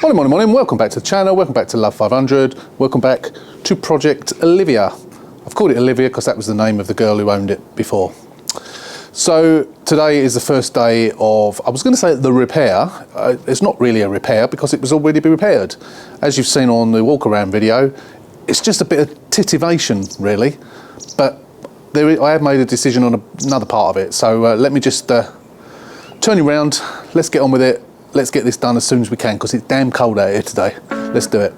Morning, welcome back to the channel, welcome back to Love 500, welcome back to Project Olivia. I've called it Olivia because that was the name of the girl who owned it before. So today is the first day of, I was going to say the repair. It's not really a repair because it was already been repaired. As you've seen on the walk around video, it's just a bit of titivation really, but I have made a decision on another part of it. So let me just turn you around, let's get on with it. Let's get this done as soon as we can because it's damn cold out here today. Let's do it.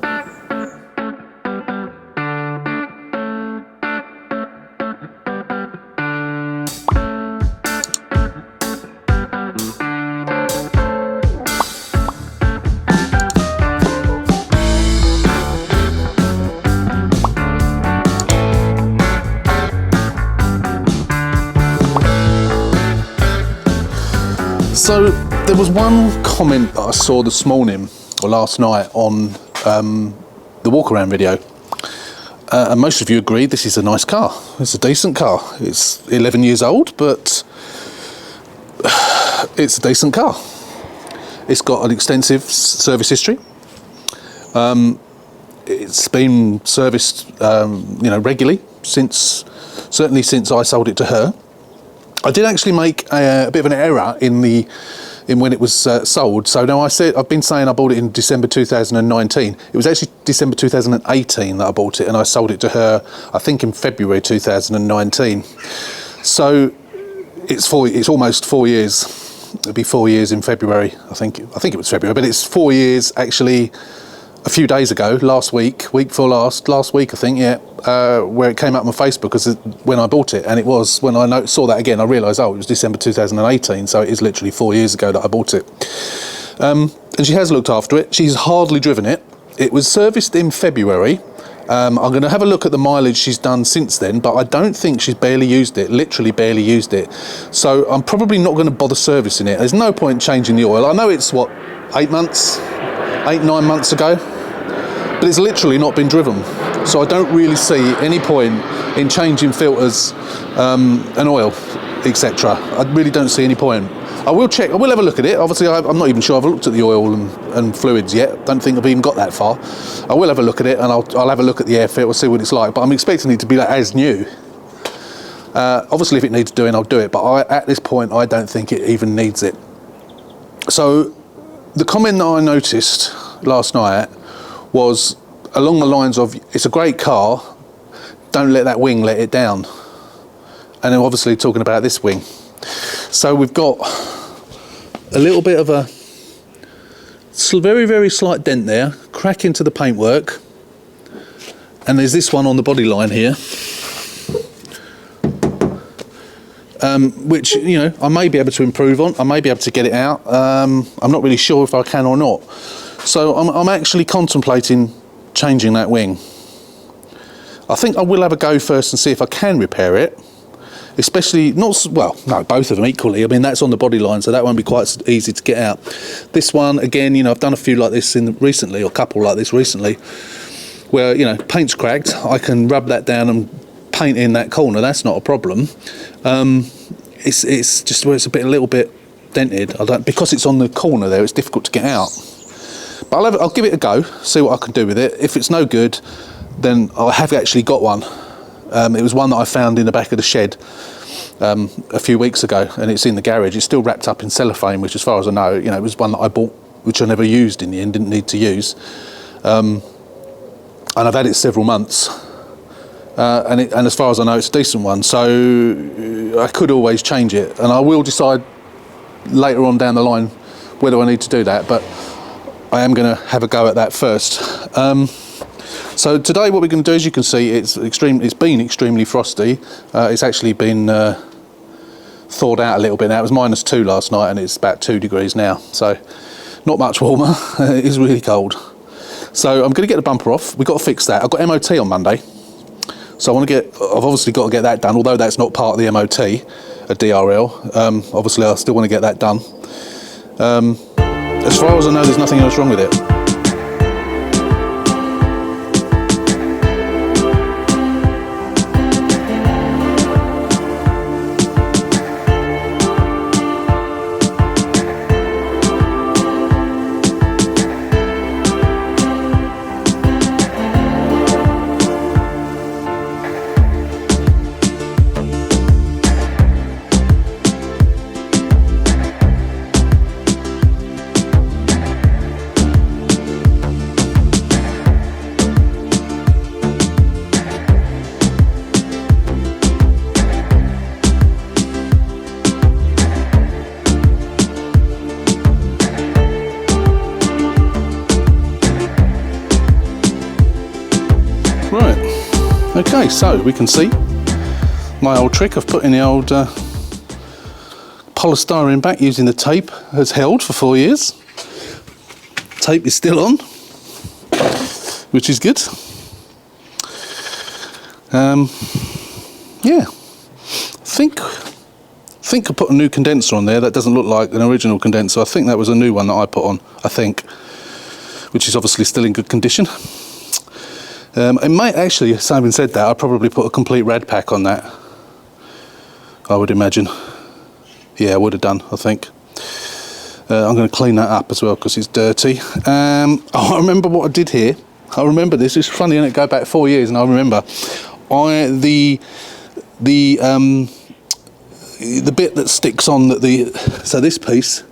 So there was one comment that I saw this morning or last night on the walk around video, and most of you agreed this is a nice car. It's a decent car. It's 11 years old, but it's a decent car. It's got an extensive service history. It's been serviced, regularly certainly since I sold it to her. I did actually make a bit of an error in when it was sold. So now I've been saying I bought it in December 2019. It was actually December 2018 that I bought it, and I sold it to her, I think, in February 2019. So it's almost 4 years. It'll be 4 years in February. I think it was February, but it's 4 years actually. A few days ago, last week I think, where it came up on Facebook as when I bought it, and it was when I saw that again, I realised, it was December 2018, so it is literally 4 years ago that I bought it. And she has looked after it. She's hardly driven it. It was serviced in February. I'm going to have a look at the mileage she's done since then, but I don't think she's barely used it, literally barely used it. So I'm probably not going to bother servicing it. There's no point changing the oil. I know it's 9 months ago, but it's literally not been driven, so I don't really see any point in changing filters and oil, etc. I really don't see any point. I will have a look at it. Obviously I'm not even sure I've looked at the oil and fluids yet. Don't think I've even got that far. I will have a look at it, and I'll have a look at the air filter, see what it's like, but I'm expecting it to be as new. Obviously if it needs doing, I'll do it, but at this point I don't think it even needs it. So the comment that I noticed last night was along the lines of, it's a great car, don't let that wing let it down. And then obviously talking about this wing. So we've got a little bit of a very, very slight dent there, crack into the paintwork, and there's this one on the body line here, which, I may be able to improve on, I may be able to get it out. I'm not really sure if I can or not. So I'm actually contemplating changing that wing. I think I will have a go first and see if I can repair it, especially both of them equally. I mean, that's on the body line, so that won't be quite easy to get out. This one, again, I've done a few like this recently, or a couple like this recently, where, paint's cracked, I can rub that down and paint in that corner, that's not a problem. It's just where it's a little bit dented. Because it's on the corner there, it's difficult to get out. But I'll give it a go, see what I can do with it. If it's no good, then I have actually got one. It was one that I found in the back of the shed a few weeks ago, and it's in the garage. It's still wrapped up in cellophane, which, as far as I know, it was one that I bought, which I never used in the end, didn't need to use. And I've had it several months. And as far as I know, it's a decent one. So I could always change it, and I will decide later on down the line whether I need to do that. But I am going to have a go at that first. So today what we're going to do, as you can see, it's been extremely frosty. It's actually been thawed out a little bit now. It was -2 last night, and it's about 2 degrees now, so not much warmer. It is really cold. So I'm going to get the bumper off. We've got to fix that. I've got MOT on Monday, so I've obviously got to get that done, although that's not part of the MOT, a DRL. Obviously I still want to get that done. As far as I know, there's nothing else wrong with it. Okay, so we can see my old trick of putting the old polystyrene back using the tape has held for 4 years. Tape is still on, which is good. Yeah, I think I put a new condenser on there. That doesn't look like an original condenser. I think that was a new one that I put on, I think, which is obviously still in good condition. It might actually, having said that, I'd probably put a complete rad pack on that, I would imagine. Yeah, I would have done, I think. I'm going to clean that up as well because it's dirty. I remember what I did here. I remember this. It's funny, and it go back 4 years, and I remember the bit that sticks on so this piece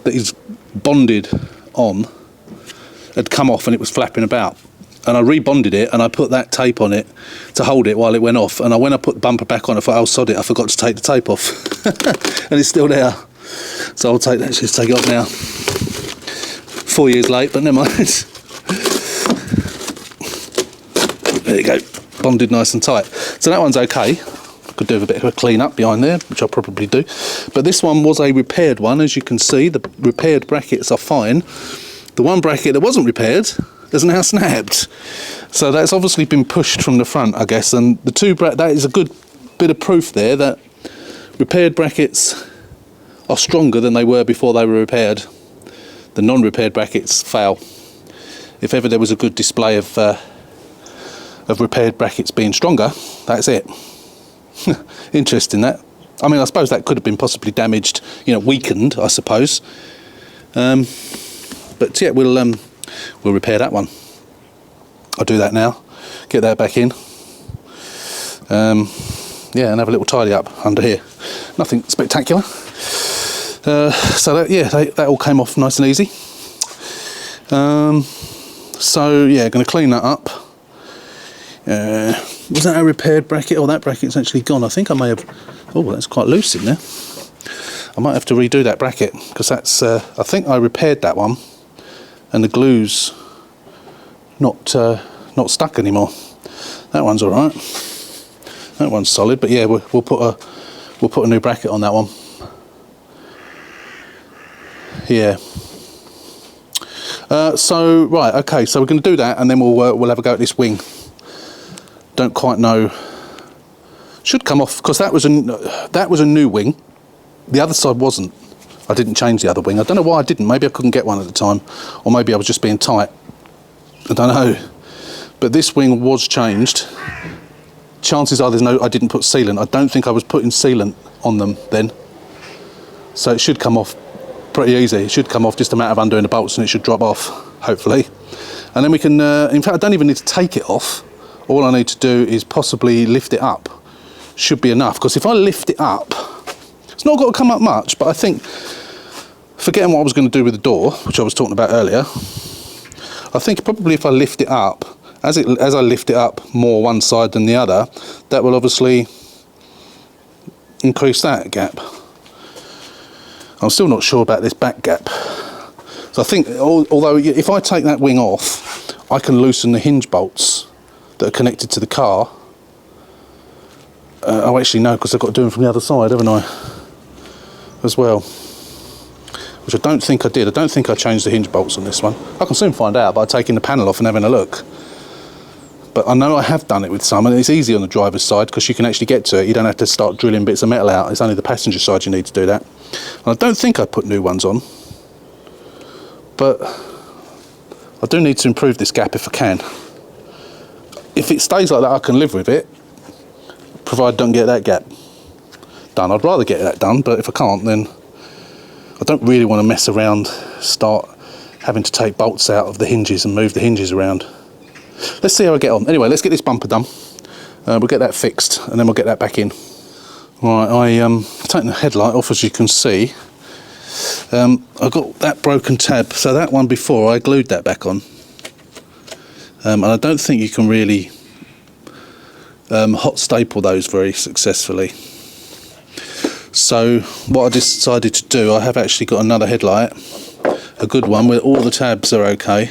that is bonded on had come off and it was flapping about. And I rebonded it and I put that tape on it to hold it while it went off. And when I put the bumper back on, I thought, oh, sod it, I forgot to take the tape off. And it's still there. So I'll just take it off now. 4 years late, but never mind. There you go, bonded nice and tight. So that one's okay. Could do a bit of a clean up behind there, which I'll probably do. But this one was a repaired one, as you can see. The repaired brackets are fine. The one bracket that wasn't repaired has now snapped. So that's obviously been pushed from the front, I guess. And the that is a good bit of proof there that repaired brackets are stronger than they were before they were repaired. The non-repaired brackets fail. If ever there was a good display of repaired brackets being stronger, that's it. Interesting that. I mean, I suppose that could have been possibly damaged, weakened, I suppose. But yeah, we'll repair that one. I'll do that now. Get that back in. Yeah, and have a little tidy up under here. Nothing spectacular. So that all came off nice and easy. So yeah, going to clean that up. Was that a repaired bracket? Oh, that bracket's actually gone. I think I may have... Oh, that's quite loose in there. I might have to redo that bracket because that's... I think I repaired that one and the glue's not stuck anymore. That one's all right. That one's solid, but yeah, we'll put a new bracket on that one. Yeah. So right, okay. So we're going to do that, and then we'll have a go at this wing. Don't quite know. Should come off because that was a new wing. The other side wasn't. I didn't change the other wing. I don't know why I didn't. Maybe I couldn't get one at the time, or maybe I was just being tight. I don't know. But this wing was changed. Chances are I didn't put sealant. I don't think I was putting sealant on them then. So it should come off pretty easy. It should come off just a matter of undoing the bolts and it should drop off, hopefully. And then we can, in fact, I don't even need to take it off. All I need to do is possibly lift it up. Should be enough, because if I lift it up, it's not got to come up much, but I think, forgetting what I was going to do with the door, which I was talking about earlier, I think probably if I lift it up, as I lift it up more one side than the other, that will obviously increase that gap. I'm still not sure about this back gap. So I think, although if I take that wing off, I can loosen the hinge bolts that are connected to the car. Oh, actually no, because I've got to do them from the other side, haven't I? As well. Which I don't think I did. I don't think I changed the hinge bolts on this one. I can soon find out by taking the panel off and having a look. But I know I have done it with some, and it's easy on the driver's side because you can actually get to it. You don't have to start drilling bits of metal out. It's only the passenger side you need to do that. And I don't think I put new ones on. But I do need to improve this gap if I can. If it stays like that, I can live with it, provided I don't get that gap done. I'd rather get that done, but if I can't, then I don't really want to mess around, start having to take bolts out of the hinges and move the hinges around. Let's see how I get on. Anyway, let's get this bumper done. We'll get that fixed, and then we'll get that back in. Right, I've taken the headlight off, as you can see. I got that broken tab, so that one before, I glued that back on. And I don't think you can really hot staple those very successfully. So what I decided to do, I have actually got another headlight, a good one where all the tabs are okay.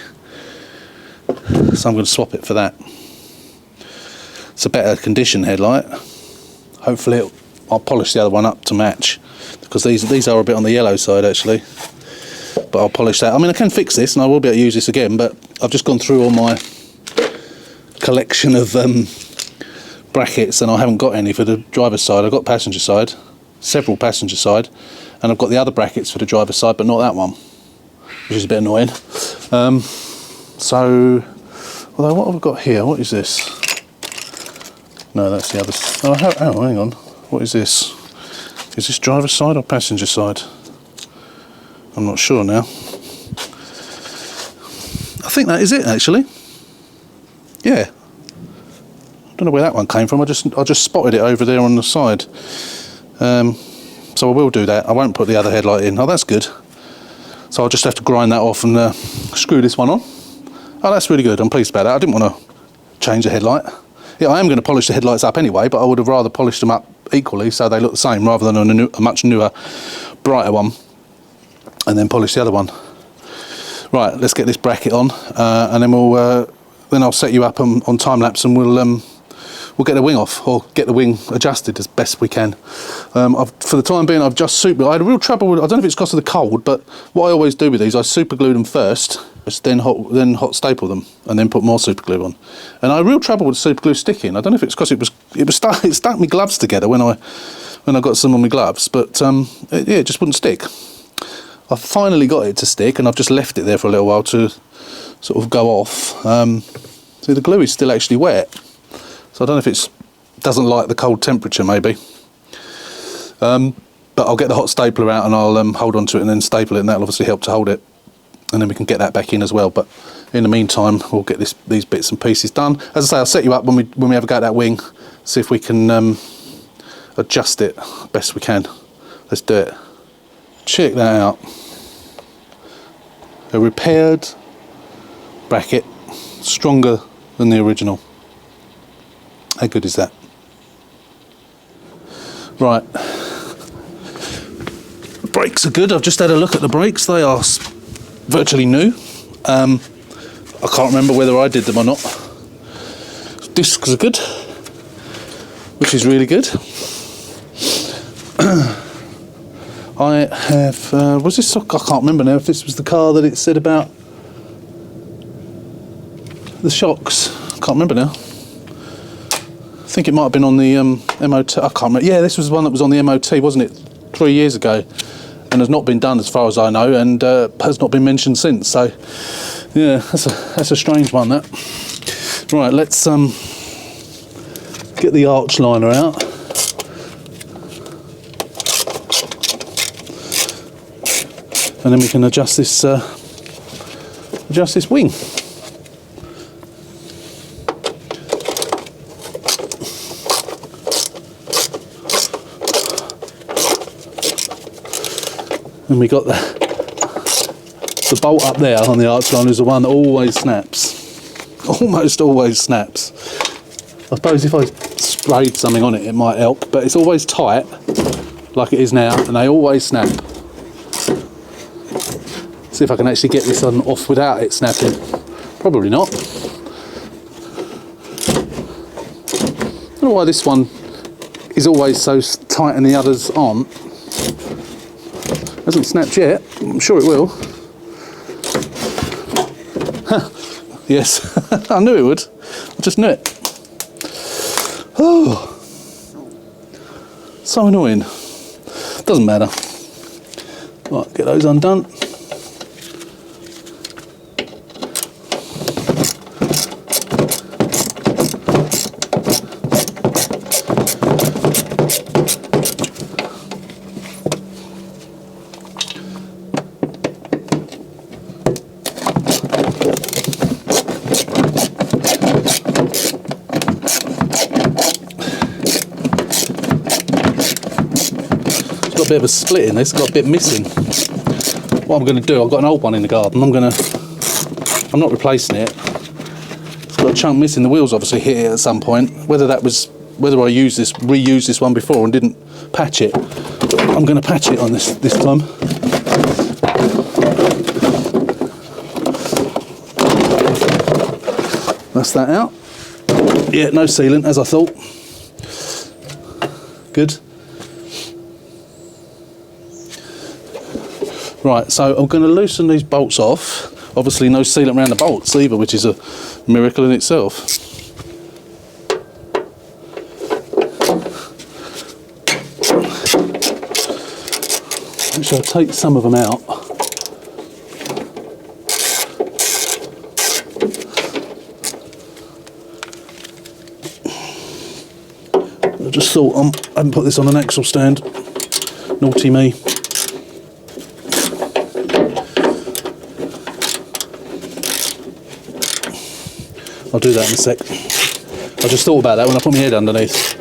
So I'm going to swap it for that. it's a better condition headlight. Hopefully I'll polish the other one up to match, because these are a bit on the yellow side actually, but I'll polish that. I mean, I can fix this and I will be able to use this again, but I've just gone through all my collection of brackets and I haven't got any for the driver's side. I've got passenger side, several passenger side, and I've got the other brackets for the driver's side, but not that one, which is a bit annoying. So, although what have I got here? What is this? No, that's the other. Oh, hang on. What is this? Is this driver's side or passenger side? I'm not sure now. I think that is it actually. Yeah. I don't know where that one came from. I just spotted it over there on the side. So I will do that. I won't put the other headlight in. Oh, that's good. So I'll just have to grind that off and screw this one on. Oh, that's really good. I'm pleased about that. I didn't want to change the headlight. Yeah, I am going to polish the headlights up anyway, but I would have rather polished them up equally so they look the same, rather than on a much newer, brighter one, and then polish the other one. Right, let's get this bracket on, and then then I'll set you up on time lapse, and we'll get the wing off, or get the wing adjusted as best we can. For the time being, I've just I had a real trouble with, I don't know if it's because of the cold, but what I always do with these, I super glue them first, then hot staple them, and then put more super glue on. And I had real trouble with super glue sticking. I don't know if it's because it stuck my gloves together when I got some on my gloves, but it just wouldn't stick. I finally got it to stick, and I've just left it there for a little while to sort of go off. So the glue is still actually wet. So I don't know if it doesn't like the cold temperature, maybe. But I'll get the hot stapler out and I'll hold on to it and then staple it, and that'll obviously help to hold it. And then we can get that back in as well. But in the meantime, we'll get these bits and pieces done. As I say, I'll set you up when we have a go at that wing, see if we can adjust it best we can. Let's do it. Check that out. A repaired bracket, stronger than the original. How good is that? Right, the brakes are good. I've just had a look at the brakes. They are virtually new. I can't remember whether I did them or not. Discs are good, which is really good. I have, was this, I can't remember now if this was the car that it said about the shocks. I can't remember now. I think it might have been on the MOT, I can't remember. Yeah, this was the one that was on the MOT, wasn't it? 3 years ago. And has not been done as far as I know, and has not been mentioned since. So, yeah, that's a strange one, that. Right, let's get the arch liner out. And then we can adjust this wing. And we got the bolt up there on the arch liner is the one that always snaps. Almost always snaps. I suppose if I sprayed something on it, it might help, but it's always tight, like it is now, and they always snap. See if I can actually get this on off without it snapping. Probably not. I don't know why this one is always so tight and the others aren't. Hasn't snapped yet. I'm sure it will. Yes, I knew it would. I just knew it. Oh, so annoying. Doesn't matter. Right, get those undone. A bit of a split in this, got a bit missing. What I'm going to do, I've got an old one in the garden, I'm not replacing it. It's got a chunk missing. The wheels obviously hit it at some point. Whether I reused this one before and didn't patch it, I'm going to patch it on this time. That's that out. Yeah, no sealant, as I thought. Good. Right, so I'm going to loosen these bolts off. Obviously no sealant around the bolts either, which is a miracle in itself. Actually, I'll take some of them out. I just thought I hadn't put this on an axle stand. Naughty me. I'll do that in a sec. I just thought about that when I put my head underneath.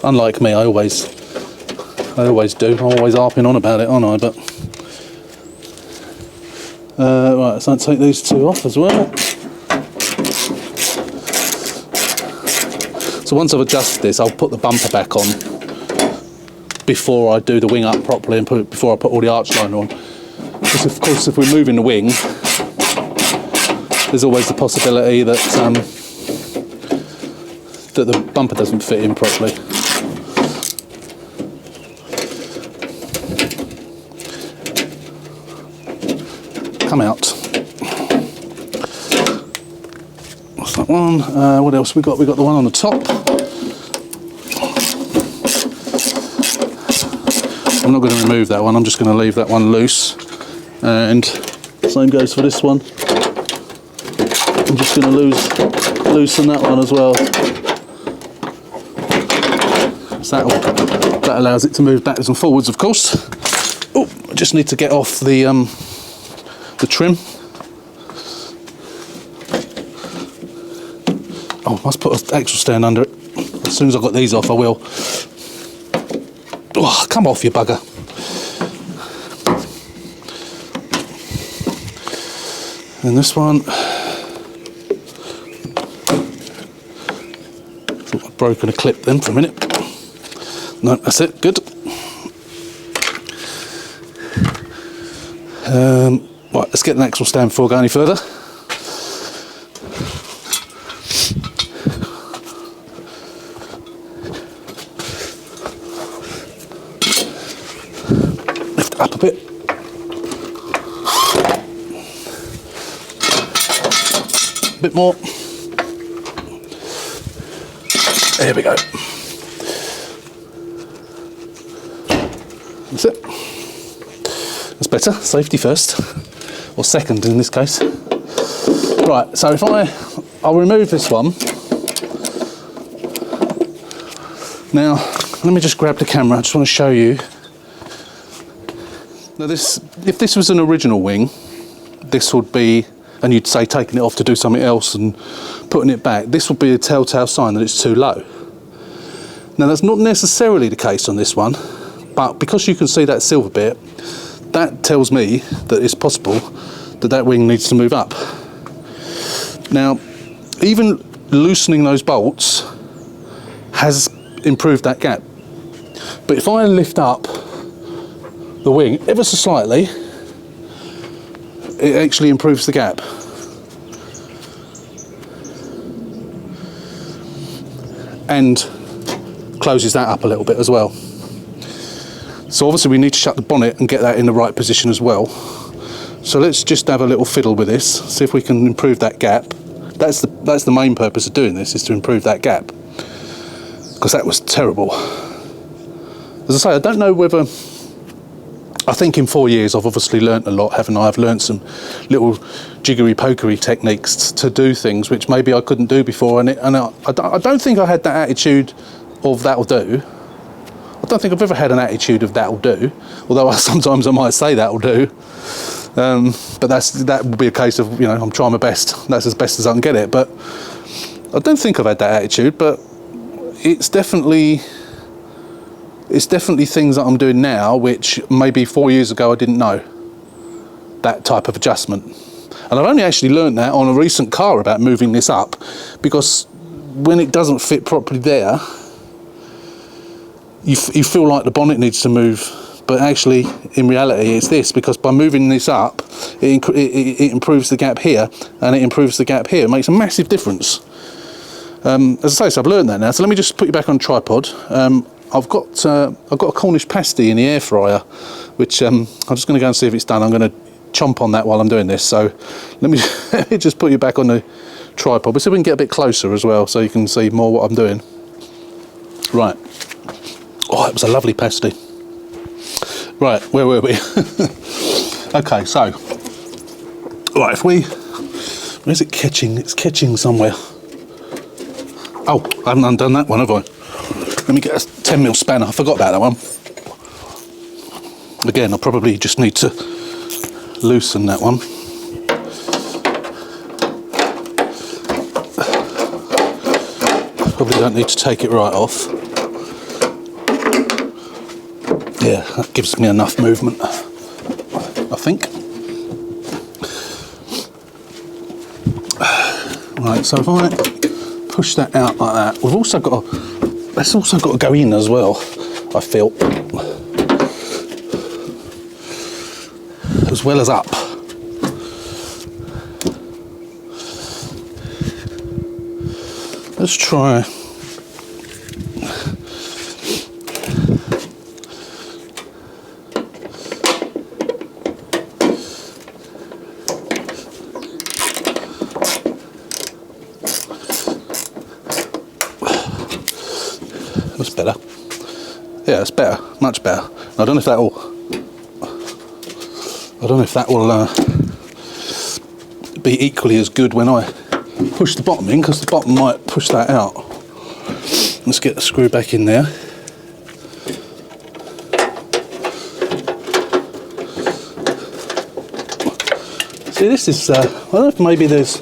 Unlike me, I always do. I'm always harping on about it, aren't I? But right, so I'll take these two off as well. So once I've adjusted this, I'll put the bumper back on before I do the wing up properly and before I put all the arch liner on. Because of course, if we're moving the wing, there's always the possibility that that the bumper doesn't fit in properly. Come out. What's that one? What else we got? We got the one on the top. I'm not going to remove that one. I'm just going to leave that one loose. And same goes for this one. I'm just going to loosen that one as well. So that allows it to move backwards and forwards, of course. Oh, I just need to get off the trim. Oh, I must put an axle stand under it. As soon as I've got these off, I will. Oh, come off, you bugger. And this one, thought I'd broken a clip then for a minute. No, that's it, good. Right, let's get an axle stand before I go any further. Lift it up a bit. A bit more. There we go. That's it. That's better. Safety first, or second in this case. Right. So if I'll remove this one. Now, let me just grab the camera. I just want to show you. Now, if this was an original wing, this would be, and you'd say taking it off to do something else and putting it back, this would be a telltale sign that it's too low. Now that's not necessarily the case on this one, but because you can see that silver bit, that tells me that it's possible that that wing needs to move up. Now, even loosening those bolts has improved that gap. But if I lift up the wing ever so slightly, it actually improves the gap. And closes that up a little bit as well. So obviously we need to shut the bonnet and get that in the right position as well. So let's just have a little fiddle with this, see if we can improve that gap. That's the main purpose of doing this, is to improve that gap. Because that was terrible. As I say, I don't know whether, I think in 4 years I've obviously learnt a lot, haven't I? I've learnt some little jiggery-pokery techniques to do things which maybe I couldn't do before, and I don't think I had that attitude of that'll do. I don't think I've ever had an attitude of that'll do, although sometimes I might say that'll do. But that will be a case of, you know, I'm trying my best. That's as best as I can get it. But I don't think I've had that attitude. But it's definitely things that I'm doing now, which maybe 4 years ago I didn't know. That type of adjustment. And I've only actually learned that on a recent car about moving this up, because when it doesn't fit properly there, you feel like the bonnet needs to move but actually in reality it's this, because by moving this up it improves the gap here and it improves the gap here. It makes a massive difference. As I say, so I've learned that now. So let me just put you back on tripod. I've got a Cornish pasty in the air fryer, which I'm just going to go and see if it's done. I'm going to chomp on that while I'm doing this. So let me just put you back on the tripod. But see if we can get a bit closer as well, so you can see more what I'm doing. Right. Oh, it was a lovely pasty. Right, where were we? Okay, so right, where's it catching? It's catching somewhere. Oh, I haven't undone that one, have I? Let me get a 10mm spanner. I forgot about that one. Again, I probably just need to loosen that one. Probably don't need to take it right off. Yeah, that gives me enough movement, I think. Right, so if I push that out like that, that's also got to go in as well, I feel, as well as up. Let's try. That's better. Yeah, it's better, much better. I don't know if that will be equally as good when I push the bottom in, because the bottom might push that out. Let's get the screw back in there. See, this is, I don't know if maybe there's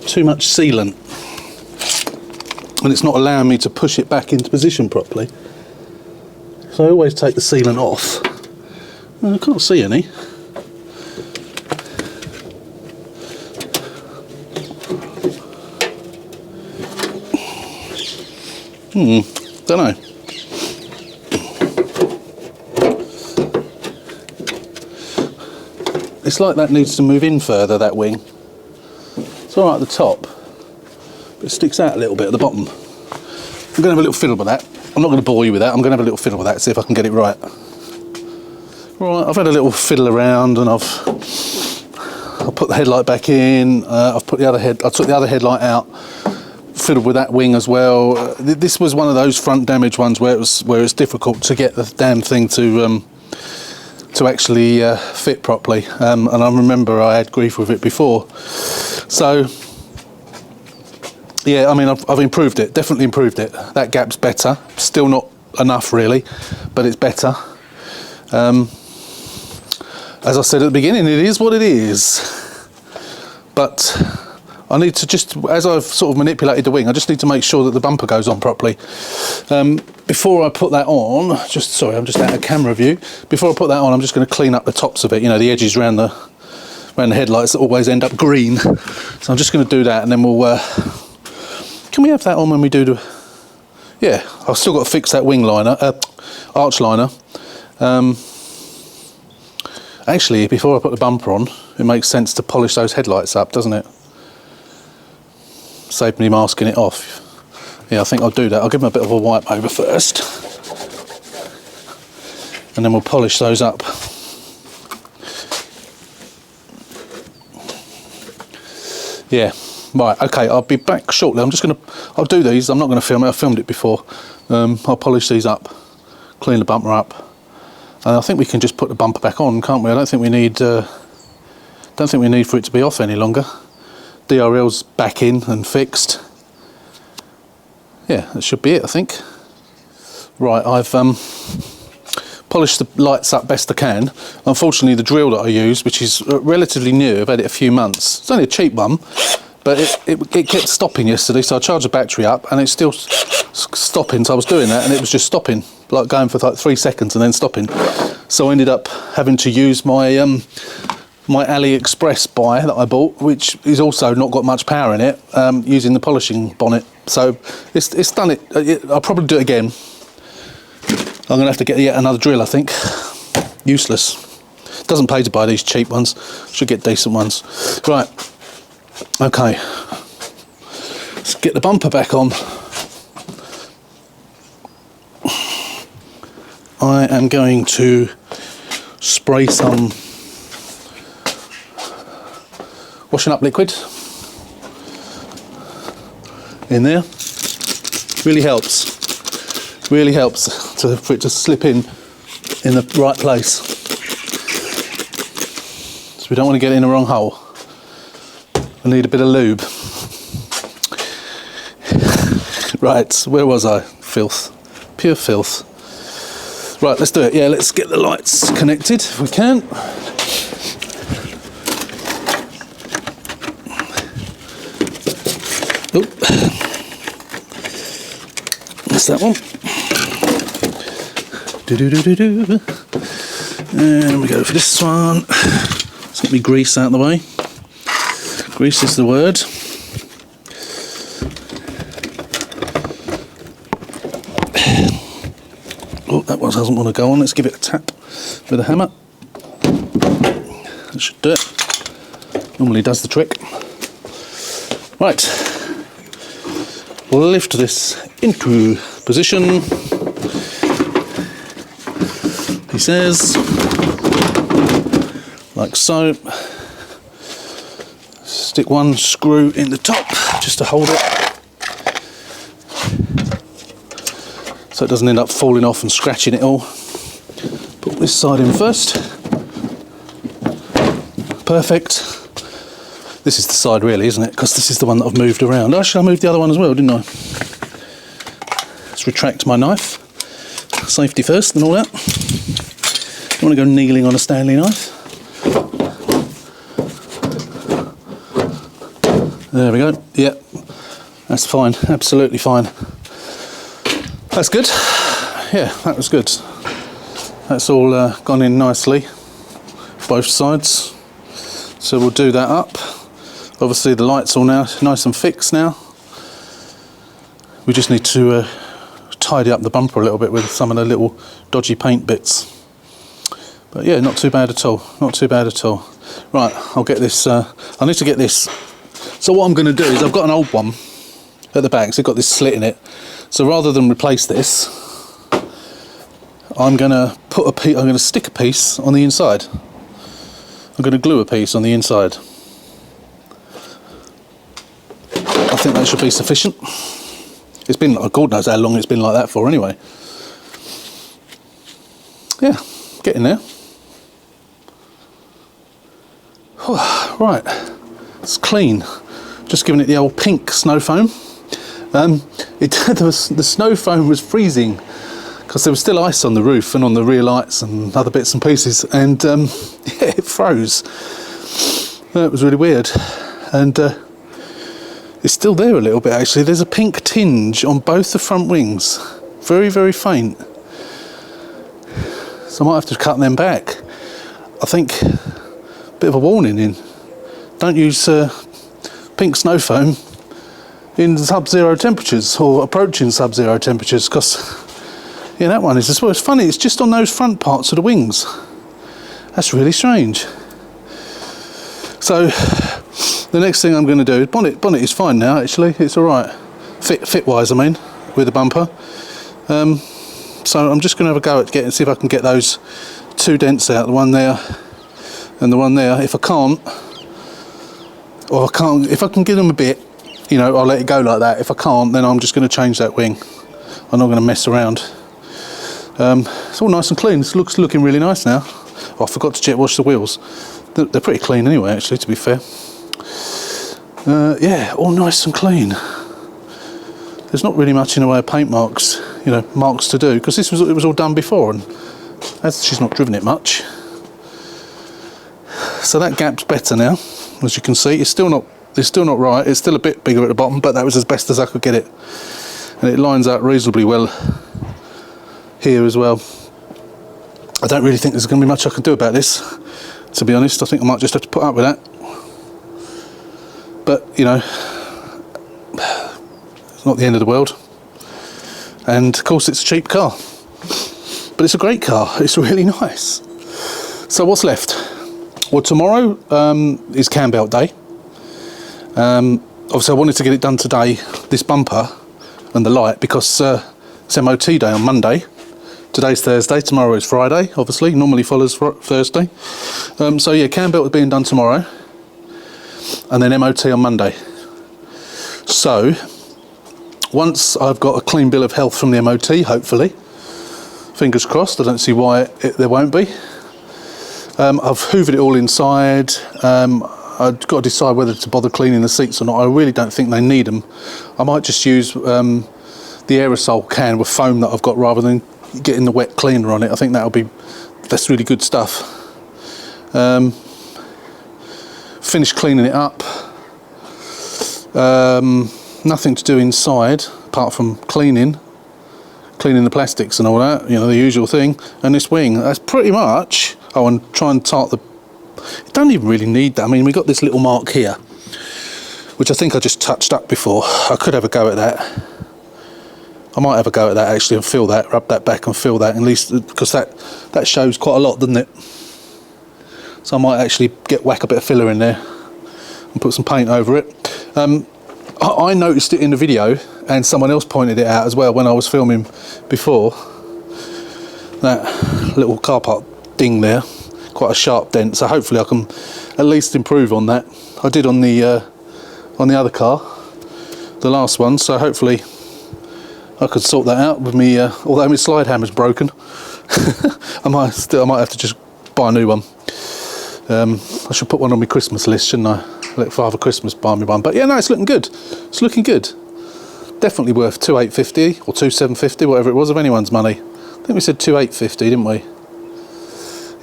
too much sealant and it's not allowing me to push it back into position properly. So I always take the sealant off. I can't see any. Don't know. It's like that needs to move in further, that wing. It's all right at the top, but it sticks out a little bit at the bottom. I'm going to have a little fiddle with that. I'm not going to bore you with that. I'm going to have a little fiddle with that, see if I can get it right. Right, I've had a little fiddle around, and I've put the headlight back in. I took the other headlight out. Fiddled with that wing as well. This was one of those front damage ones where it's difficult to get the damn thing to actually fit properly. And I remember I had grief with it before. So yeah, I mean, I've improved it, definitely improved it. That gap's better, still not enough really, but it's better. As I said at the beginning, it is what it is. But I need to just, as I've sort of manipulated the wing, I just need to make sure that the bumper goes on properly. Before I put that on, sorry, I'm just out of camera view. Before I put that on, I'm just going to clean up the tops of it, you know, the edges around the headlights that always end up green. So I'm just going to do that, and then we'll, can we have that on when we do the, yeah, I've still got to fix that wing liner, arch liner. Actually, before I put the bumper on, it makes sense to polish those headlights up, doesn't it? Save me masking it off. Yeah, I think I'll do that. I'll give them a bit of a wipe over first, and then we'll polish those up. Yeah, right, okay, I'll be back shortly. I'll do these. I'm not going to film it. I filmed it before. I'll polish these up, clean the bumper up, and I think we can just put the bumper back on, can't we? I don't think we need for it to be off any longer. DRL's back in and fixed. Yeah, that should be it, I think. Right, I've polished the lights up best I can. Unfortunately, the drill that I use, which is relatively new, I've had it a few months. It's only a cheap one, but it kept stopping yesterday, so I charged the battery up and it's still stopping. So I was doing that and it was just stopping, like going for like 3 seconds and then stopping. So I ended up having to use my my AliExpress buy that I bought, which is also not got much power in it, using the polishing bonnet. So it's done it. I'll probably do it again, I'm going to have to get yet another drill, I think. Useless. Doesn't pay to buy these cheap ones. Should get decent ones. Right. Okay. Let's get the bumper back on. I am going to spray some washing up liquid in there. Really helps for it to slip in the right place. So we don't want to get it in the wrong hole. I need a bit of lube. Right, where was I? Filth, pure filth. Right, let's do it. Yeah, let's get the lights connected if we can. Oop. That's that one. Do-do-do-do-do. And we go for this one. Let's get me grease out of the way. Grease is the word. Oh, that one doesn't want to go on. Let's give it a tap with a hammer. That should do it. Normally does the trick. Right. We'll lift this into position. He says, like so. Stick one screw in the top just to hold it, so it doesn't end up falling off and scratching it all. Put this side in first. Perfect. This is the side really, isn't it? Because this is the one that I've moved around. Actually, I moved the other one as well, didn't I? Let's retract my knife. Safety first and all that. Don't want to go kneeling on a Stanley knife. There we go. Yep, that's fine. Absolutely fine. That's good. Yeah, that was good. That's all gone in nicely, both sides. So we'll do that up. Obviously the light's all now nice and fixed now. We just need to tidy up the bumper a little bit with some of the little dodgy paint bits. But yeah, not too bad at all. Not too bad at all. Right, I'll get this. I need to get this. So what I'm going to do is I've got an old one at the back, so it's got this slit in it. So rather than replace this, I'm going to I'm going to stick a piece on the inside. I'm going to glue a piece on the inside. I think that should be sufficient. It's been, God knows how long it's been like that for anyway. Yeah, getting there. Right, it's clean. Just giving it the old pink snow foam. The snow foam was freezing because there was still ice on the roof and on the rear lights and other bits and pieces, and yeah, it froze. That was really weird, and it's still there a little bit actually. There's a pink tinge on both the front wings, very, very faint. So I might have to cut them back. I think a bit of a warning in. Don't use pink snow foam in sub-zero temperatures or approaching sub-zero temperatures, because yeah, that one is as well. It's funny, it's just on those front parts of the wings. That's really strange. So the next thing I'm going to do, bonnet is fine now actually, it's alright, fit wise I mean, with the bumper. So I'm just going to have a go at see if I can get those two dents out, the one there and the one there. If I can't, if I can get them a bit, you know, I'll let it go like that. If I can't, then I'm just going to change that wing. I'm not going to mess around. It's all nice and clean. This looks looking really nice now. Oh, I forgot to jet wash the wheels. They're pretty clean anyway, actually, to be fair. Yeah, all nice and clean. There's not really much in the way of paint marks, you know, marks to do, because it was all done before, and as she's not driven it much. So that gap's better now, as you can see. It's still not right. It's still a bit bigger at the bottom, but that was as best as I could get it, and it lines up reasonably well here as well. I don't really think there's going to be much I can do about this, to be honest. I think I might just have to put up with that. But you know, it's not the end of the world, and of course it's a cheap car. but it's a great car. It's really nice. So what's left? Well, tomorrow is cam belt day. Obviously I wanted to get it done today, this bumper and the light, because it's MOT day on Monday. Today's Thursday, tomorrow is Friday, obviously, normally follows Thursday. So yeah, cam belt is being done tomorrow, and then MOT on Monday. So, once I've got a clean bill of health from the MOT, hopefully, fingers crossed, I don't see why there won't be. I've hoovered it all inside. I've got to decide whether to bother cleaning the seats or not. I really don't think they need them. I might just use the aerosol can with foam that I've got rather than getting the wet cleaner on it. I think that's really good stuff. Finished cleaning it up. Nothing to do inside apart from cleaning the plastics and all that, you know, the usual thing. And this wing, that's pretty much. Oh, and try and tart it don't even really need that. I mean, we got this little mark here, which I think I just touched up before. I could have a go at that. I might have a go at that actually and fill that, rub that back and fill that, at least, because that shows quite a lot, doesn't it? So I might actually whack a bit of filler in there and put some paint over it. I noticed it in the video, and someone else pointed it out as well when I was filming before. That little car park ding there, quite a sharp dent, so hopefully I can at least improve on that. I did on the other car, the last one, so hopefully I could sort that out with me, although my slide hammer's broken. I might have to just buy a new one. I should put one on my Christmas list, shouldn't I? Let Father Christmas buy me one. But yeah, no, it's looking good. It's looking good. Definitely worth 2,850 or 2,750, whatever it was, of anyone's money. I think we said 2,850, didn't we?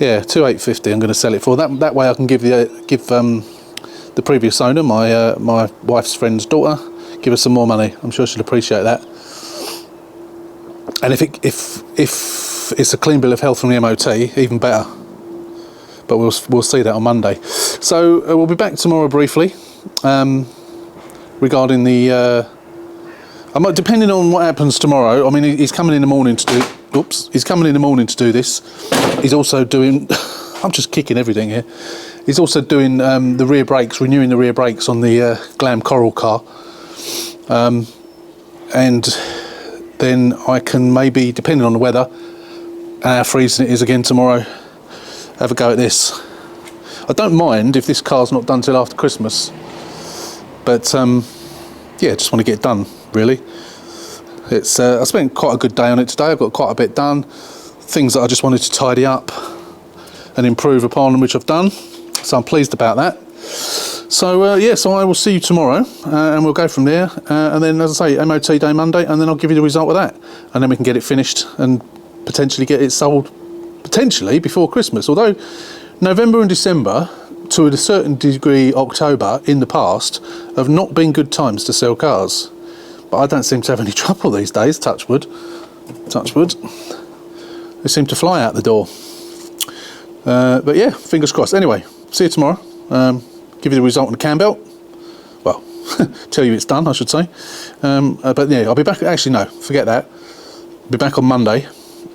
Yeah, 2,850. I'm going to sell it for that way. I can give the previous owner, my wife's friend's daughter, give her some more money. I'm sure she'll appreciate that. And if it's a clean bill of health from the MOT, even better. But we'll see that on Monday. So we'll be back tomorrow briefly regarding the. Depending on what happens tomorrow. I mean, he's coming in the morning to do. Oops, he's coming in the morning to do this. He's also doing. I'm just kicking everything here. He's also doing the rear brakes, renewing the rear brakes on the Glam Coral car, and then I can maybe, depending on the weather and how freezing it is again tomorrow, have a go at this. I don't mind if this car's not done till after Christmas, but yeah, just want to get it done really. It's I spent quite a good day on it today. I've got quite a bit done, things that I just wanted to tidy up and improve upon, which I've done, so I'm pleased about that. So yeah, so I will see you tomorrow, and we'll go from there, and then, as I say, MOT day Monday, and then I'll give you the result of that, and then we can get it finished and potentially get it sold potentially before Christmas. Although November and December, to a certain degree October in the past, have not been good times to sell cars, but I don't seem to have any trouble these days. Touch wood, touch wood. They seem to fly out the door. But yeah, fingers crossed. Anyway, see you tomorrow. Give you the result on the cam belt. Well, tell you it's done, I should say. But yeah, I'll be back. Actually, no, forget that. Be back on Monday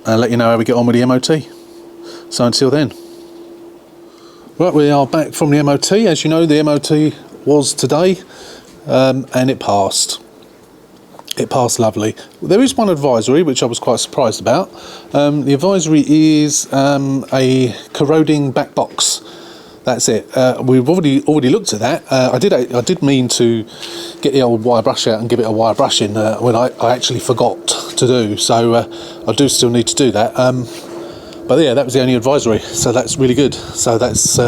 and let you know how we get on with the MOT. So until then. Right, we are back from the MOT. As you know, the MOT was today, and it passed. It passed lovely. There is one advisory which I was quite surprised about. The advisory is a corroding back box. That's it. We've already looked at that. I did mean to get the old wire brush out and give it a wire brushing when I actually forgot to do. So I do still need to do that. But yeah, that was the only advisory. So that's really good. So that's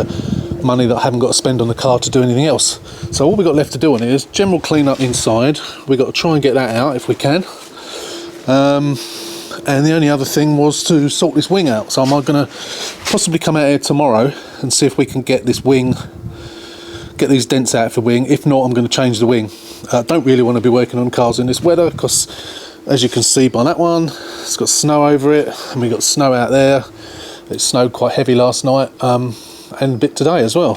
money that I haven't got to spend on the car to do anything else. So all we've got left to do on it is general clean up inside. We've got to try and get that out if we can. And the only other thing was to sort this wing out. So I'm going to possibly come out here tomorrow and see if we can get this wing, get these dents out of the wing. If not, I'm going to change the wing. I don't really want to be working on cars in this weather because, as you can see by that one, it's got snow over it, and we got snow out there. It snowed quite heavy last night, and a bit today as well.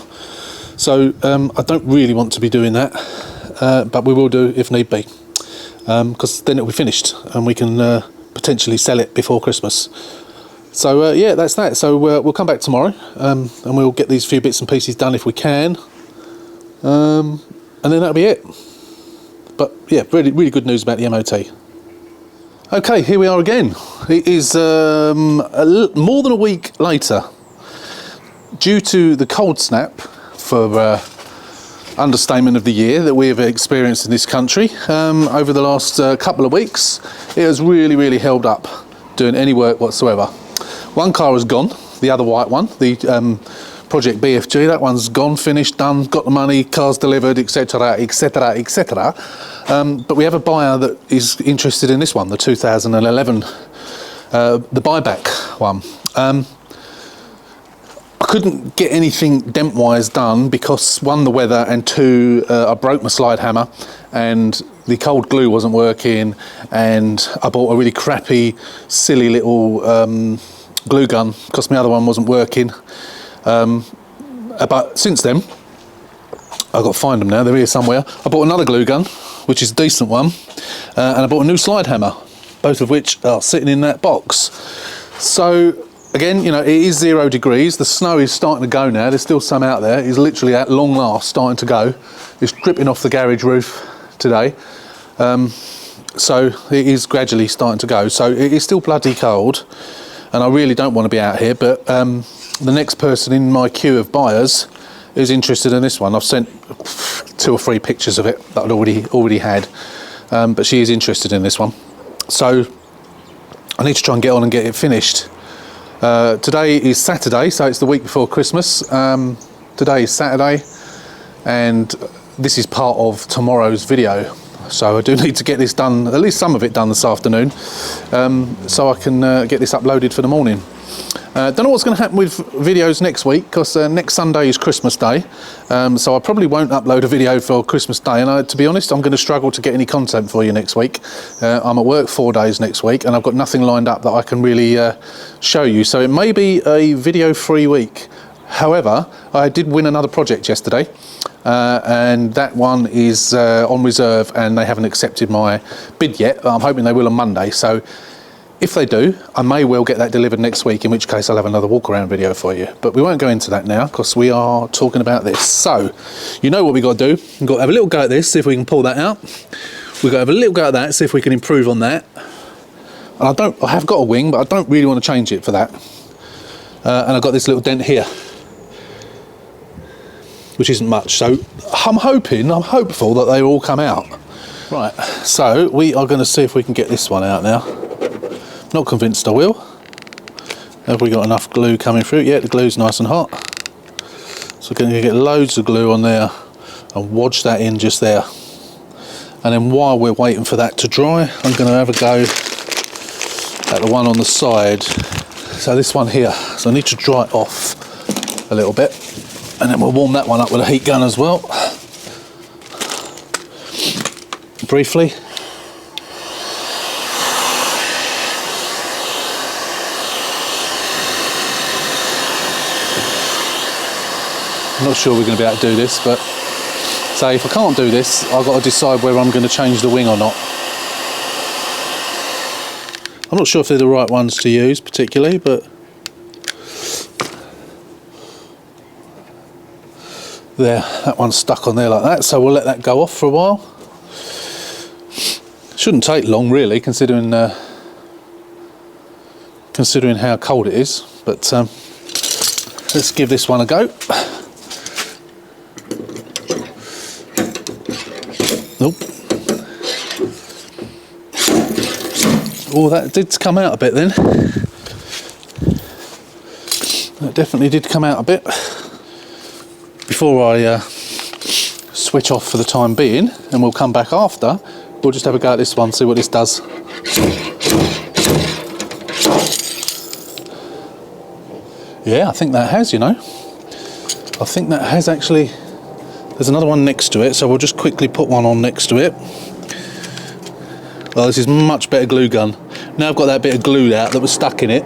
So I don't really want to be doing that, but we will do if need be, because then it'll be finished and we can potentially sell it before Christmas. So yeah, that's that. So we'll come back tomorrow, and we'll get these few bits and pieces done if we can, and then that'll be it. But yeah, really good news about the MOT. Okay, here we are again. It is more than a week later. Due to the cold snap, for understatement of the year, that we have experienced in this country over the last couple of weeks, it has really held up doing any work whatsoever. One car is gone, the other white one, the Project BFG, that one's gone, finished, done, got the money, cars delivered, etc, etc, etc. But we have a buyer that is interested in this one, the 2011, the buyback one. I couldn't get anything dent-wise done because, one, the weather, and two, I broke my slide hammer and the cold glue wasn't working, and I bought a really crappy, silly little glue gun because my other one wasn't working. But since then, I've got to find them now, they're here somewhere. I bought another glue gun, which is a decent one, and I bought a new slide hammer, both of which are sitting in that box. So again, you know, it is 0 degrees, the snow is starting to go now, there's still some out there, it's literally at long last starting to go. It's dripping off the garage roof today, so it is gradually starting to go. So it is still bloody cold, and I really don't want to be out here, but the next person in my queue of buyers is interested in this one. I've sent 2 or 3 pictures of it that I'd already had, but she is interested in this one. So I need to try and get on and get it finished. Today is Saturday, so it's the week before Christmas. Today is Saturday, and this is part of tomorrow's video. So I do need to get this done, at least some of it done this afternoon, so I can get this uploaded for the morning. Don't know what's going to happen with videos next week, because next Sunday is Christmas Day, so I probably won't upload a video for Christmas Day, and to be honest, I'm going to struggle to get any content for you next week. I'm at work 4 days next week, and I've got nothing lined up that I can really show you, so it may be a video-free week. However, I did win another project yesterday, and that one is on reserve, and they haven't accepted my bid yet. I'm hoping they will on Monday, so if they do, I may well get that delivered next week, in which case I'll have another walk around video for you. But we won't go into that now, because we are talking about this. So, you know what we've got to do. We've got to have a little go at this, see if we can pull that out. We've got to have a little go at that, see if we can improve on that. And I have got a wing, but I don't really want to change it for that. And I've got this little dent here, which isn't much. So I'm hopeful that they all come out. Right, so we are going to see if we can get this one out now. Not convinced I will. Have we got enough glue coming through? Yeah, the glue's nice and hot. So we're going to get loads of glue on there and wodge that in just there. And then while we're waiting for that to dry, I'm going to have a go at the one on the side. So this one here. So I need to dry it off a little bit. And then we'll warm that one up with a heat gun as well. Briefly. I'm not sure we're going to be able to do this, but so if I can't do this, I've got to decide whether I'm going to change the wing or not. I'm not sure if they're the right ones to use particularly, but there, that one's stuck on there like that, so we'll let that go off for a while. Shouldn't take long really, considering how cold it is, but let's give this one a go. Nope. Oh, that did come out a bit then. That definitely did come out a bit. Before I switch off for the time being, and we'll come back after, we'll just have a go at this one, see what this does. Yeah, I think that has, you know. I think that has actually. There's another one next to it, so we'll just quickly put one on next to it. Oh, this is much better glue gun. Now I've got that bit of glue out that was stuck in it.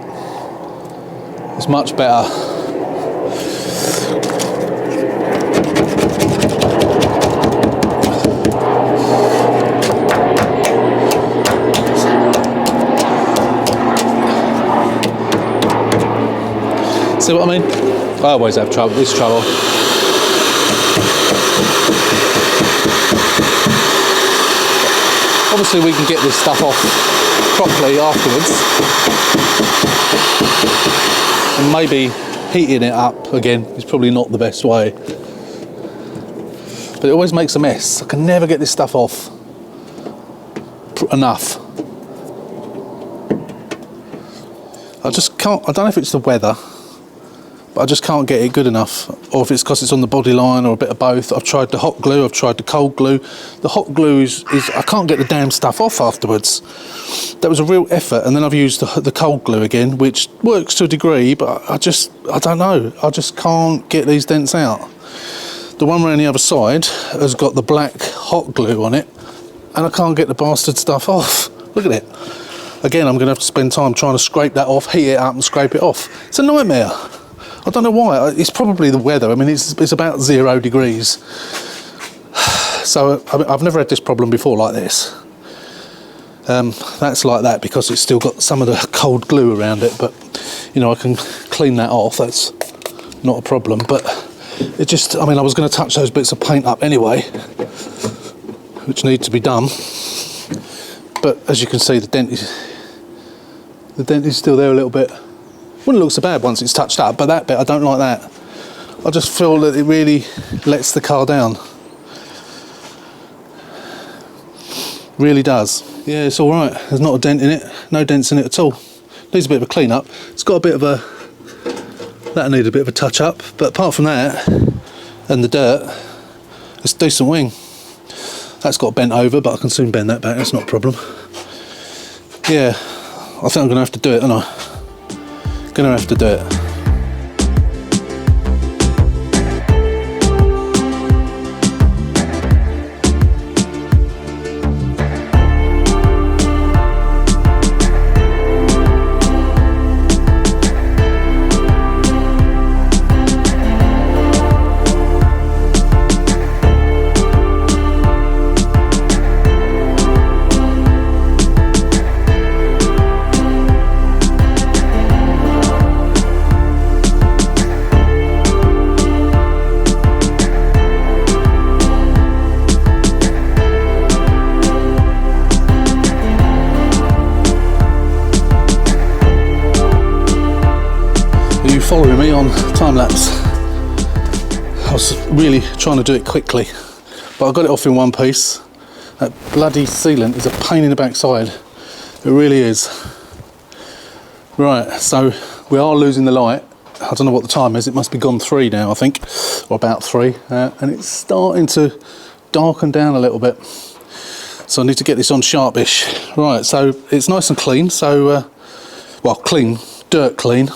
It's much better. See what I mean? I always have this trouble. Obviously we can get this stuff off properly afterwards. And maybe heating it up again is probably not the best way. But it always makes a mess. I can never get this stuff off enough. I just can't, I don't know if it's the weather, but I just can't get it good enough, or if it's because it's on the body line, or a bit of both. I've tried the hot glue, I've tried the cold glue. The hot glue is I can't get the damn stuff off afterwards. That was a real effort, and then I've used the cold glue again, which works to a degree, but I don't know, I just can't get these dents out. The one around the other side has got the black hot glue on it, and I can't get the bastard stuff off. Look at it. Again, I'm going to have to spend time trying to scrape that off, heat it up and scrape it off. It's a nightmare. I don't know why. It's probably the weather. I mean, it's about 0 degrees. So I've never had this problem before like this. That's like that because it's still got some of the cold glue around it, but you know, I can clean that off. That's not a problem. But it just, I mean, I was going to touch those bits of paint up anyway, which need to be done. But as you can see, the dent is still there a little bit. Wouldn't look so bad once it's touched up, but that bit, I don't like that. I just feel that it really lets the car down. Really does. Yeah, it's all right. There's not a dent in it. No dents in it at all. Needs a bit of a clean up. It's got a bit of a, that'll need a bit of a touch up. But apart from that, and the dirt, it's a decent wing. That's got bent over, but I can soon bend that back. That's not a problem. Yeah, I think I'm going to have to do it, aren't I? Going to have to do it. Following me on time-lapse. I was really trying to do it quickly, but I got it off in one piece. That bloody sealant is a pain in the backside. It really is. Right, so we are losing the light. I don't know what the time is. It must be gone 3 now, I think, or about 3, and it's starting to darken down a little bit. So I need to get this on sharpish. Right, so it's nice and clean. So, well, clean, dirt clean.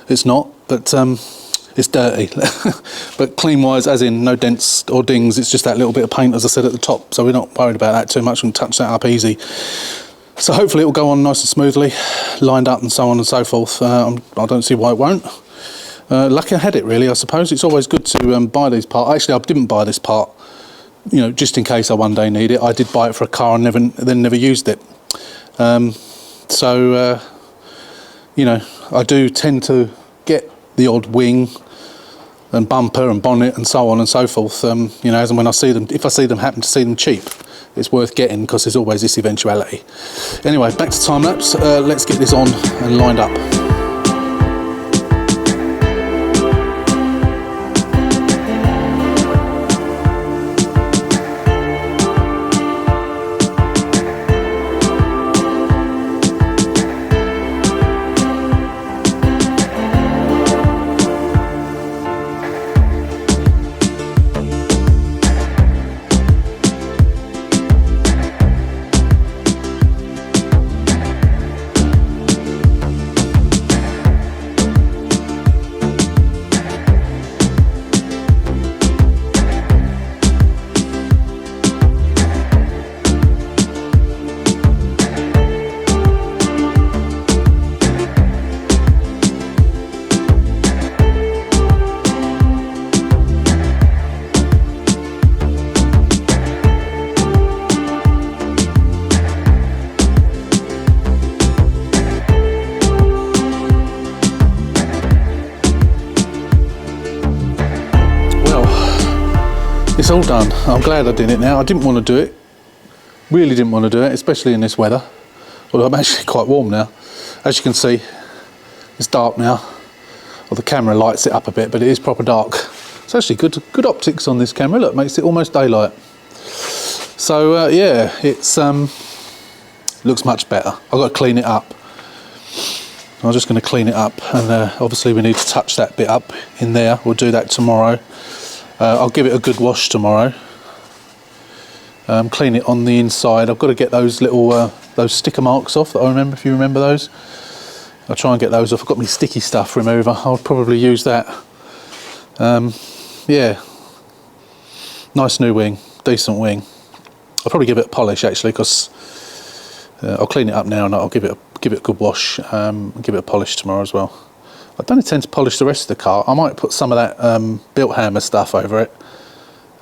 It's not, but it's dirty. But clean-wise, as in no dents or dings, it's just that little bit of paint, as I said, at the top. So we're not worried about that too much. We can touch that up easy. So hopefully it will go on nice and smoothly, lined up and so on and so forth. I don't see why it won't. Lucky I had it, really, I suppose. It's always good to buy these parts. Actually, I didn't buy this part, you know, just in case I one day need it. I did buy it for a car and then never used it. You know, I do tend to get the odd wing and bumper and bonnet and so on and so forth. You know, as and when I see them, if I happen to see them cheap, it's worth getting because there's always this eventuality. Anyway, back to time lapse. Let's get this on and lined up. It's all done. I'm glad I did it now. I didn't want to do it. Really didn't want to do it, especially in this weather. Although I'm actually quite warm now. As you can see, it's dark now. Well, the camera lights it up a bit, but it is proper dark. It's actually good optics on this camera. Look, makes it almost daylight. So yeah, it's looks much better. I've got to clean it up. I'm just going to clean it up, and obviously we need to touch that bit up in there. We'll do that tomorrow. I'll give it a good wash tomorrow. Clean it on the inside. I've got to get those little those sticker marks off that I remember, if you remember those. I'll try and get those off. I've got my sticky stuff remover. I'll probably use that. Yeah, nice new wing, decent wing. I'll probably give it a polish actually, because I'll clean it up now and I'll give it a good wash. Give it a polish tomorrow as well. I don't intend to polish the rest of the car. I might put some of that built hammer stuff over it,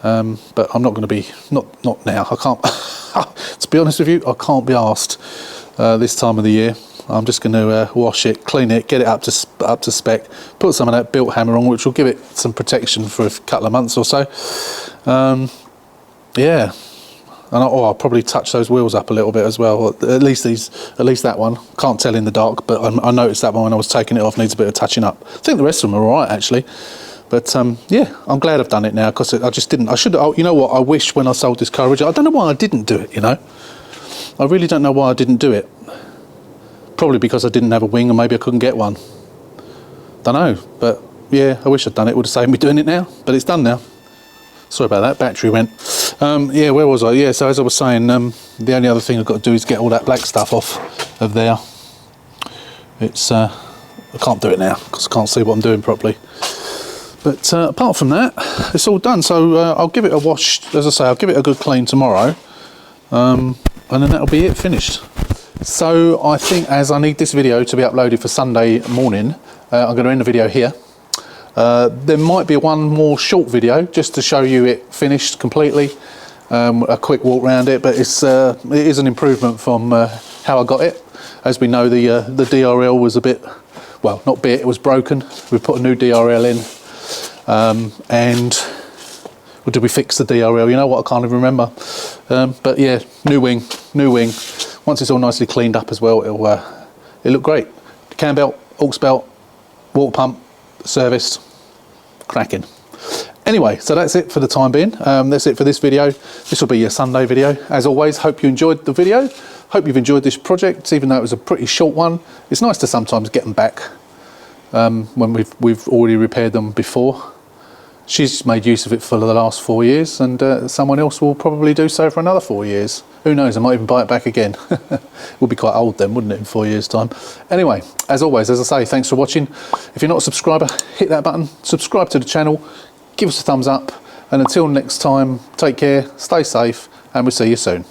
but I'm not going to be not now. I can't. To be honest with you, I can't be arsed this time of the year. I'm just going to wash it, clean it, get it up to spec, put some of that built hammer on, which will give it some protection for a couple of months or so. Yeah, and I'll probably touch those wheels up a little bit as well. At least that one. Can't tell in the dark, but I noticed that one when I was taking it off needs a bit of touching up. I think the rest of them are all right actually. But yeah, I'm glad I've done it now, because I just didn't. I should. You know what? I wish when I sold this car originally, I don't know why I didn't do it. You know, I really don't know why I didn't do it. Probably because I didn't have a wing, and maybe I couldn't get one. Don't know, but yeah, I wish I'd done it. It would have saved me doing it now, but it's done now. Sorry about that. Battery went. Yeah, where was I? Yeah, so as I was saying, the only other thing I've got to do is get all that black stuff off of there. It's I can't do it now because I can't see what I'm doing properly. But apart from that, it's all done. So I'll give it a wash, as I say, I'll give it a good clean tomorrow, and then that'll be it, finished. So I think, as I need this video to be uploaded for Sunday morning, I'm going to end the video here. There might be one more short video just to show you it finished completely, a quick walk around it, but it is an improvement from how I got it. As we know, the DRL was a bit, well, not bit, it was broken. We put a new DRL in, and or did we fix the DRL? You know what, I can't even remember. But yeah, new wing. Once it's all nicely cleaned up as well, it'll look great. Cam belt, aux belt, water pump, serviced, cracking. Anyway, so that's it for the time being. That's it for this video. This will be your Sunday video. As always, hope you enjoyed the video. Hope you've enjoyed this project, even though it was a pretty short one. It's nice to sometimes get them back when we've already repaired them before. She's made use of it for the last 4 years, and someone else will probably do so for another 4 years. Who knows, I might even buy it back again. We'll be quite old then, wouldn't it, in 4 years' time? Anyway, as always, as I say, thanks for watching. If you're not a subscriber, hit that button, subscribe to the channel, give us a thumbs up, and until next time, take care, stay safe, and we'll see you soon.